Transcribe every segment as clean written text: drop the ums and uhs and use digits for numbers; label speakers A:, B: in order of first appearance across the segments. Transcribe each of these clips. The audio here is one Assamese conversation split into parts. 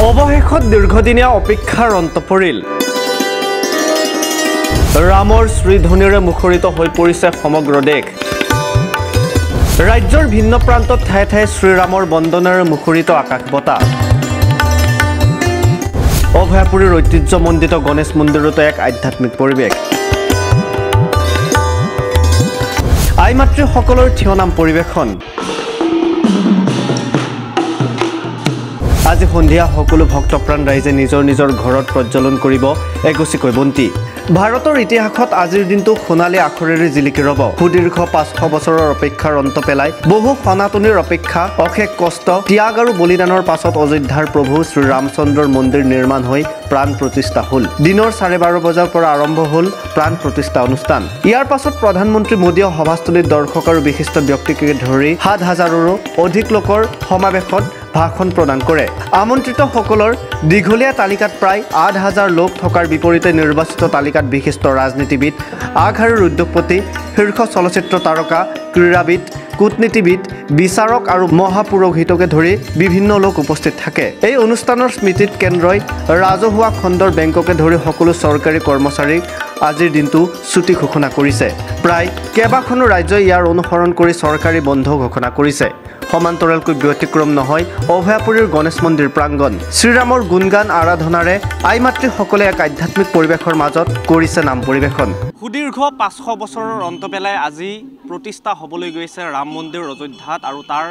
A: অৱশেষত দীৰ্ঘদিনীয়া অপেক্ষাৰ অন্ত পৰিল। ৰামৰ শ্ৰীধ্বনিৰে মুখৰিত হৈ পৰিছে সমগ্ৰ দেশ। ৰাজ্যৰ ভিন্ন প্ৰান্তত ঠায়ে ঠায়ে শ্ৰীৰামৰ বন্দনাৰে মুখৰিত আকাশ বতাহ। অভয়াপুৰীৰ ঐতিহ্যমণ্ডিত গণেশ মন্দিৰতো এক আধ্যাত্মিক পৰিৱেশ। আই মাতৃসকলৰ থিয়নাম পৰিৱেশন। আজি সন্ধিয়া সকলো ভক্তপ্ৰাণ ৰাইজে নিজৰ নিজৰ ঘৰত প্ৰজ্বলন কৰিব এগছিকৈ বন্তি। ভাৰতৰ ইতিহাসত আজিৰ দিনটো সোণালী আখৰেৰে জিলিকি ৰ'ব। সুদীৰ্ঘ 500 বছৰৰ অপেক্ষাৰ অন্ত পেলাই বহু সনাতনীৰ অপেক্ষা, অশেষ কষ্ট, ত্যাগ আৰু বলিদানৰ পাছত অযোধ্যাৰ প্ৰভু শ্ৰীৰামচন্দ্ৰৰ মন্দিৰ নিৰ্মাণ হৈ প্ৰাণ প্ৰতিষ্ঠা হ'ল। দিনৰ 12:30 বজাৰ পৰা আৰম্ভ হ'ল প্ৰাণ প্ৰতিষ্ঠা অনুষ্ঠান। ইয়াৰ পাছত প্ৰধানমন্ত্ৰী মোদীয়ে সভাস্থলীত দৰ্শক আৰু বিশিষ্ট ব্যক্তিকে ধৰি 7,000ৰো অধিক লোকৰ সমাৱেশত ভাষণ প্ৰদান কৰে। আমন্ত্ৰিতসকলৰ দীঘলীয়া তালিকাত প্ৰায় 8,000 লোক থকাৰ বিপৰীতে নিৰ্বাচিত তালিকাত বিশিষ্ট ৰাজনীতিবিদ, আগশাৰীৰ উদ্যোগপতি, শীৰ্ষ চলচ্চিত্ৰ তাৰকা, ক্ৰীড়াবিদ, কূটনীতিবিদ, বিচাৰক আৰু মহাপুৰোহিতকে ধৰি বিভিন্ন লোক উপস্থিত থাকে। এই অনুষ্ঠানৰ স্মৃতিত কেন্দ্ৰই ৰাজহুৱা খণ্ডৰ বেংককে ধৰি সকলো চৰকাৰী কৰ্মচাৰীক আজিৰ দিনটো ছুটি ঘোষণা কৰিছে। প্ৰায় কেইবাখনো ৰাজ্যই ইয়াৰ অনুসৰণ কৰি চৰকাৰী বন্ধ ঘোষণা কৰিছে। সমান্তৰালকৈ ব্যতিক্ৰম নহয় অভয়াপুৰীৰ গণেশ মন্দিৰ প্ৰাংগণ। শ্ৰীৰামৰ গুণগান আৰাধনাৰে আই মাতৃসকলে এক আধ্যাত্মিক পৰিৱেশৰ মাজত কৰিছে নাম পৰিৱেশন। সুদীৰ্ঘ 500 বছৰৰ অন্ত পেলাই আজি প্ৰতিষ্ঠা হ'বলৈ গৈছে ৰাম মন্দিৰ অযোধ্যাত, আৰু তাৰ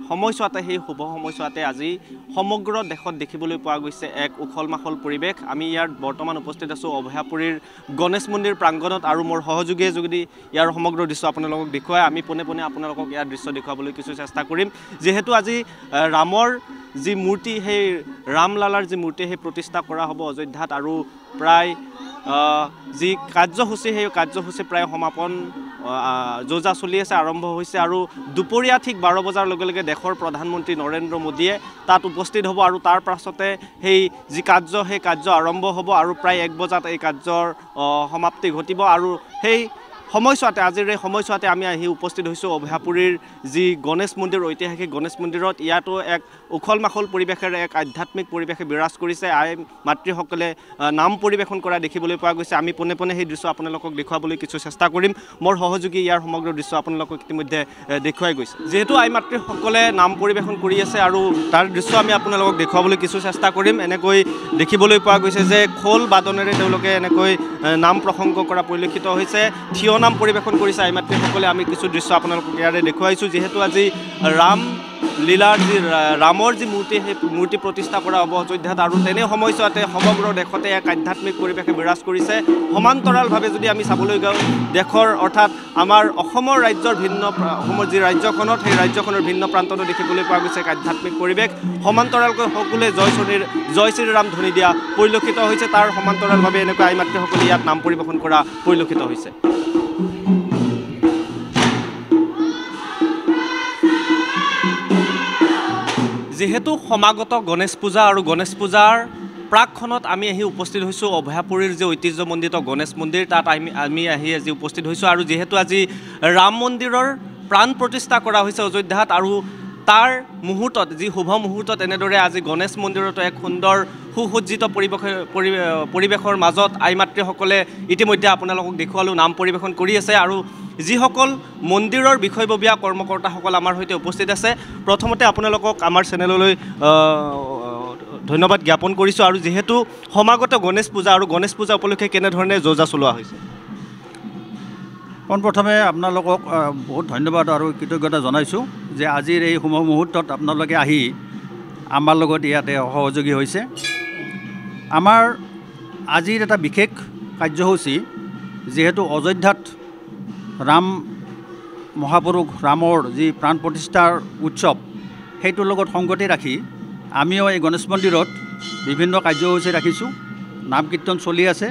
A: সময়ছোৱাতে সেই শুভ সময়ছোৱাতে আজি সমগ্ৰ দেশত দেখিবলৈ পোৱা গৈছে এক উখল মাখল পৰিৱেশ। আমি ইয়াত বৰ্তমান উপস্থিত আছোঁ অভয়াপুৰীৰ গণেশ মন্দিৰ প্ৰাংগণত, আৰু মোৰ সহযোগীয়ে যদি ইয়াৰ সমগ্ৰ দৃশ্য আপোনালোকক দেখুৱাই আমি পোনে পোনে আপোনালোকক ইয়াৰ দৃশ্য দেখুৱাবলৈ কিছু চেষ্টা কৰিম। যিহেতু আজি ৰামৰ যি মূৰ্তি, সেই ৰামলালাৰ যি মূৰ্তি সেই প্ৰতিষ্ঠা কৰা হ'ব অযোধ্যাত, আৰু প্ৰায় যি কাৰ্যসূচী সেই কাৰ্যসূচী প্ৰায় সমাপন যোজা চলি আছে, আৰম্ভ হৈছে, আৰু দুপৰীয়া ঠিক 12 বজাৰ লগে লগে দেশৰ প্ৰধানমন্ত্ৰী নৰেন্দ্ৰ মোদীয়ে তাত উপস্থিত হ'ব, আৰু তাৰ পাছতে সেই যি কাৰ্য সেই কাৰ্য আৰম্ভ হ'ব, আৰু প্ৰায় 1 বজাত এই কাৰ্যৰ সমাপ্তি ঘটিব। আৰু সেই সময়ছোৱাতে আজিৰ এই সময়ছোৱাতে আমি আহি উপস্থিত হৈছোঁ অভয়াপুৰীৰ যি গণেশ মন্দিৰ, ঐতিহাসিক গণেশ মন্দিৰত। ইয়াতো এক উখল মাখল পৰিৱেশেৰে এক আধ্যাত্মিক পৰিৱেশে বিৰাজ কৰিছে। আই মাতৃসকলে নাম পৰিৱেশন কৰা দেখিবলৈ পোৱা গৈছে। আমি পোনে পোনে সেই দৃশ্য আপোনালোকক দেখুৱাবলৈ কিছু চেষ্টা কৰিম। মোৰ সহযোগী ইয়াৰ সমগ্ৰ দৃশ্য আপোনালোকক ইতিমধ্যে দেখুৱাই গৈছে। যিহেতু আই মাতৃসকলে নাম পৰিৱেশন কৰি আছে, আৰু তাৰ দৃশ্য আমি আপোনালোকক দেখুৱাবলৈ কিছু চেষ্টা কৰিম। এনেকৈ দেখিবলৈ পোৱা গৈছে যে খোল বাদনেৰে তেওঁলোকে এনেকৈ নাম প্ৰসংগ কৰা পৰিলক্ষিত হৈছে। থিয় নাম পৰিৱেশন কৰিছে আই মাতৃসকলে। আমি কিছু দৃশ্য আপোনালোকক ইয়াৰে দেখুৱাইছোঁ। যিহেতু আজি ৰাম লীলাৰ যি ৰামৰ যি মূৰ্তি, সেই মূৰ্তি প্ৰতিষ্ঠা কৰা হ'ব অযোধ্যাত, আৰু তেনে সময়ছোৱাতে সমগ্ৰ দেশতে এক আধ্যাত্মিক পৰিৱেশে বিৰাজ কৰিছে। সমান্তৰালভাৱে যদি আমি চাবলৈ যাওঁ, দেশৰ অৰ্থাৎ আমাৰ অসমৰ ৰাজ্যৰ অসমৰ যি ৰাজ্যখনত, সেই ৰাজ্যখনৰ ভিন্ন প্ৰান্ততো দেখিবলৈ পোৱা গৈছে এক আধ্যাত্মিক পৰিৱেশ। সমান্তৰালকৈ সকলোৱে জয় শ্ৰীৰাম ধ্বনি দিয়া পৰিলক্ষিত হৈছে। তাৰ সমান্তৰালভাৱে এনেকৈ আই মাতৃসকলে ইয়াত নাম পৰিৱেশন কৰা পৰিলক্ষিত হৈছে। যিহেতু সমাগত গণেশ পূজা, আৰু গণেশ পূজাৰ প্ৰাকখনত আমি আহি উপস্থিত হৈছোঁ অভয়াপুৰীৰ যি ঐতিহ্যমণ্ডিত গণেশ মন্দিৰ, তাত আমি আহি আজি উপস্থিত হৈছোঁ। আৰু যিহেতু আজি ৰাম মন্দিৰৰ প্ৰাণ প্ৰতিষ্ঠা কৰা হৈছে অযোধ্যাত, আৰু তাৰ মুহূৰ্তত, যি শুভ মুহূৰ্তত এনেদৰে আজি গণেশ মন্দিৰতো এক সুন্দৰ সুসজ্জিত পৰিৱেশৰ মাজত আই মাতৃসকলে ইতিমধ্যে আপোনালোকক দেখুৱালোঁ নাম পৰিৱেশন কৰি আছে। আৰু যিসকল মন্দিৰৰ বিষয়ববীয়া কৰ্মকৰ্তাসকল আমাৰ সৈতে উপস্থিত আছে, প্ৰথমতে আপোনালোকক আমাৰ চেনেললৈ ধন্যবাদ জ্ঞাপন কৰিছোঁ। আৰু যিহেতু সমাগত গণেশ পূজা, আৰু গণেশ পূজা উপলক্ষে কেনেধৰণে যোজা চলোৱা হৈছে?
B: পোনপ্ৰথমে আপোনালোকক বহুত ধন্যবাদ আৰু কৃতজ্ঞতা জনাইছোঁ যে আজিৰ এই শুভ মুহূৰ্তত আপোনালোকে আহি আমাৰ লগত ইয়াতে সহযোগী হৈছে। আমাৰ আজিৰ এটা বিশেষ কাৰ্যসূচী, যিহেতু অযোধ্যাত ৰাম মহাপুৰুষ ৰামৰ যি প্ৰাণ প্ৰতিষ্ঠাৰ উৎসৱ, সেইটোৰ লগত সংগতি ৰাখি আমিও এই গণেশ মন্দিৰত বিভিন্ন কাৰ্যসূচী ৰাখিছোঁ। নাম কীৰ্তন চলি আছে।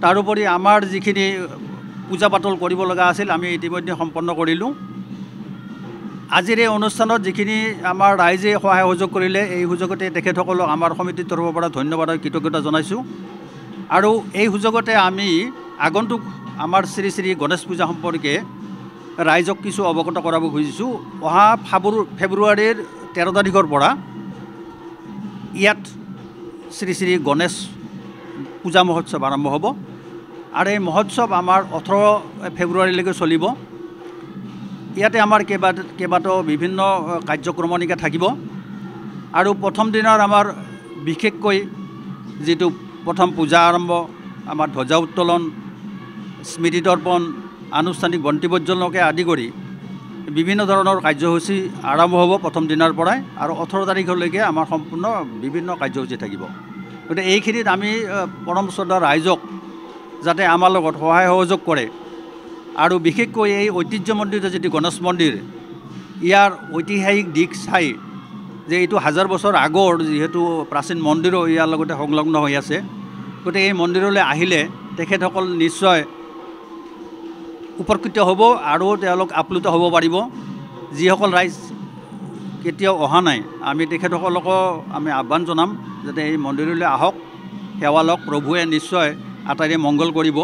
B: তাৰোপৰি আমাৰ যিখিনি পূজা পাতল কৰিব লগা আছিল আমি ইতিমধ্যে সম্পন্ন কৰিলোঁ। আজিৰ এই অনুষ্ঠানত যিখিনি আমাৰ ৰাইজে সহায় সহযোগ কৰিলে, এই সুযোগতে তেখেতসকলক আমাৰ সমিতিৰ তৰফৰ পৰা ধন্যবাদ আৰু কৃতজ্ঞতা জনাইছোঁ। আৰু এই সুযোগতে আমি আগন্তুক আমাৰ শ্ৰী শ্ৰী গণেশ পূজা সম্পৰ্কে ৰাইজক কিছু অৱগত কৰাব খুজিছোঁ। অহা ফেব্ৰুৱাৰীৰ 13 তাৰিখৰ পৰা ইয়াত শ্ৰী শ্ৰী গণেশ পূজা মহোৎসৱ আৰম্ভ হ'ব আৰু এই মহোৎসৱ আমাৰ 18 ফেব্ৰুৱাৰীলৈকে চলিব। ইয়াতে আমাৰ কেইবাটাও বিভিন্ন কাৰ্যক্ৰমণিকা থাকিব আৰু প্ৰথম দিনৰ আমাৰ বিশেষকৈ যিটো প্ৰথম পূজা আৰম্ভ, আমাৰ ধ্বজা উত্তোলন, স্মৃতি তৰ্পণ, আনুষ্ঠানিক বন্তি প্ৰজ্বলনকে আদি কৰি বিভিন্ন ধৰণৰ কাৰ্যসূচী আৰম্ভ হ'ব প্ৰথম দিনৰ পৰাই আৰু 18 তাৰিখলৈকে আমাৰ সম্পূৰ্ণ বিভিন্ন কাৰ্যসূচী থাকিব। গতিকে এইখিনিত আমি পৰম শ্ৰদ্ধা ৰাইজক যাতে আমাৰ লগত সহায় সহযোগ কৰে আৰু বিশেষকৈ এই ঐতিহ্যমণ্ডিত যিটো গণেশ মন্দিৰ, ইয়াৰ ঐতিহাসিক দিশ চাই যে এইটো 1000 বছৰ আগৰ যিহেতু প্ৰাচীন মন্দিৰো ইয়াৰ লগতে সংলগ্ন হৈ আছে, গতিকে এই মন্দিৰলৈ আহিলে তেখেতসকল নিশ্চয় উপকৃত হ'ব আৰু তেওঁলোক আপ্লুত হ'ব পাৰিব। যিসকল ৰাইজ কেতিয়াও অহা নাই, আমি তেখেতসকলকো আমি আহ্বান জনাম যাতে এই মন্দিৰলৈ আহক, সেৱা লওক, প্ৰভুৱে নিশ্চয় আটাইৰে মংগল কৰিব।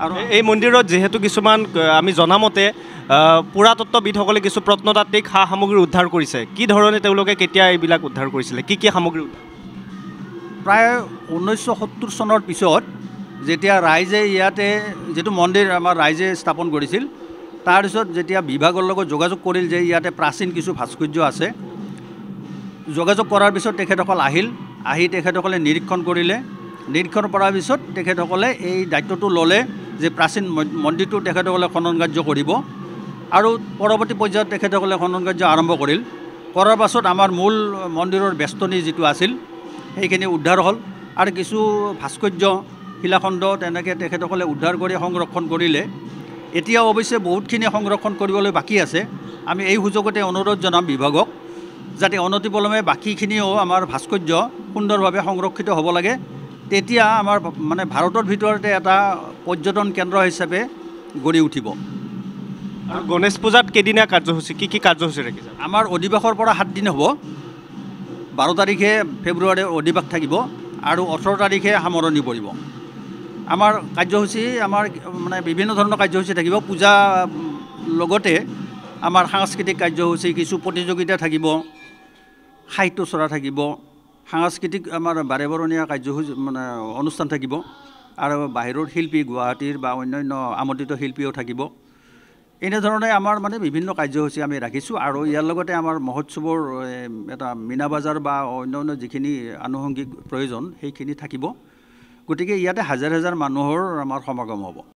B: আৰু
C: এই মন্দিৰত যিহেতু কিছুমান আমি জনামতে পুৰাতত্ত্ববিদসকলে কিছু প্ৰত্নতাত্ত্বিক সা সামগ্ৰী উদ্ধাৰ কৰিছে, কি ধৰণে তেওঁলোকে কেতিয়া এইবিলাক উদ্ধাৰ কৰিছিলে, কি কি সামগ্ৰী?
B: প্ৰায় 1970 চনৰ পিছত যেতিয়া ৰাইজে ইয়াতে যিটো মন্দিৰ আমাৰ ৰাইজে স্থাপন কৰিছিল, তাৰপিছত যেতিয়া বিভাগৰ লগত যোগাযোগ কৰিল যে ইয়াতে প্ৰাচীন কিছু ভাস্কৰ্য আছে, যোগাযোগ কৰাৰ পিছত তেখেতসকল আহি তেখেতসকলে নিৰীক্ষণ কৰিলে। নিৰীক্ষণ কৰাৰ পিছত তেখেতসকলে এই দায়িত্বটো ল'লে যে প্ৰাচীন মন্দিৰটো তেখেতসকলে খনন কাৰ্য কৰিব আৰু পৰৱৰ্তী পৰ্যায়ত তেখেতসকলে খনন কাৰ্য আৰম্ভ কৰিল। কৰাৰ পাছত আমাৰ মূল মন্দিৰৰ বেষ্টনী যিটো আছিল সেইখিনি উদ্ধাৰ হ'ল আৰু কিছু ভাস্কৰ্য, শিলাখণ্ড তেনেকৈ তেখেতসকলে উদ্ধাৰ কৰি সংৰক্ষণ কৰিলে। এতিয়াও অৱশ্যে বহুতখিনি সংৰক্ষণ কৰিবলৈ বাকী আছে। আমি এই সুযোগতে অনুৰোধ জনাম বিভাগক যাতে অনতিপলমে বাকীখিনিও আমাৰ ভাস্কৰ্য সুন্দৰভাৱে সংৰক্ষিত হ'ব লাগে। তেতিয়া আমাৰ মানে ভাৰতৰ ভিতৰতে এটা পৰ্যটন কেন্দ্ৰ হিচাপে গঢ়ি উঠিব।
C: আৰু গণেশ পূজাত কেইদিনীয়া কাৰ্যসূচী, কি কি কাৰ্যসূচী ৰাখিছে?
B: আমাৰ অধিবাসৰ পৰা 7 দিন হ'ব। 12 তাৰিখে ফেব্ৰুৱাৰীৰ অধিবাস থাকিব আৰু 18 তাৰিখে সামৰণি পৰিব। আমাৰ কাৰ্যসূচী আমাৰ মানে বিভিন্ন ধৰণৰ কাৰ্যসূচী থাকিব। পূজা লগতে আমাৰ সাংস্কৃতিক কাৰ্যসূচী, কিছু প্ৰতিযোগিতা থাকিব, সাহিত্য চৰা থাকিব, সাংস্কৃতিক আমাৰ বাৰেবৰণীয়া কাৰ্যসূচী মানে অনুষ্ঠান থাকিব আৰু বাহিৰৰ শিল্পী, গুৱাহাটীৰ বা অন্যান্য আমন্ত্ৰিত শিল্পীও থাকিব। এনেধৰণে আমাৰ মানে বিভিন্ন কাৰ্যসূচী আমি ৰাখিছোঁ আৰু ইয়াৰ লগতে আমাৰ মহোৎসৱৰ এটা মীনা বজাৰ বা অন্যান্য যিখিনি আনুষংগিক প্ৰয়োজন সেইখিনি থাকিব। গতিকে ইয়াতে হাজাৰ হাজাৰ মানুহৰ আমাৰ সমাগম হ'ব।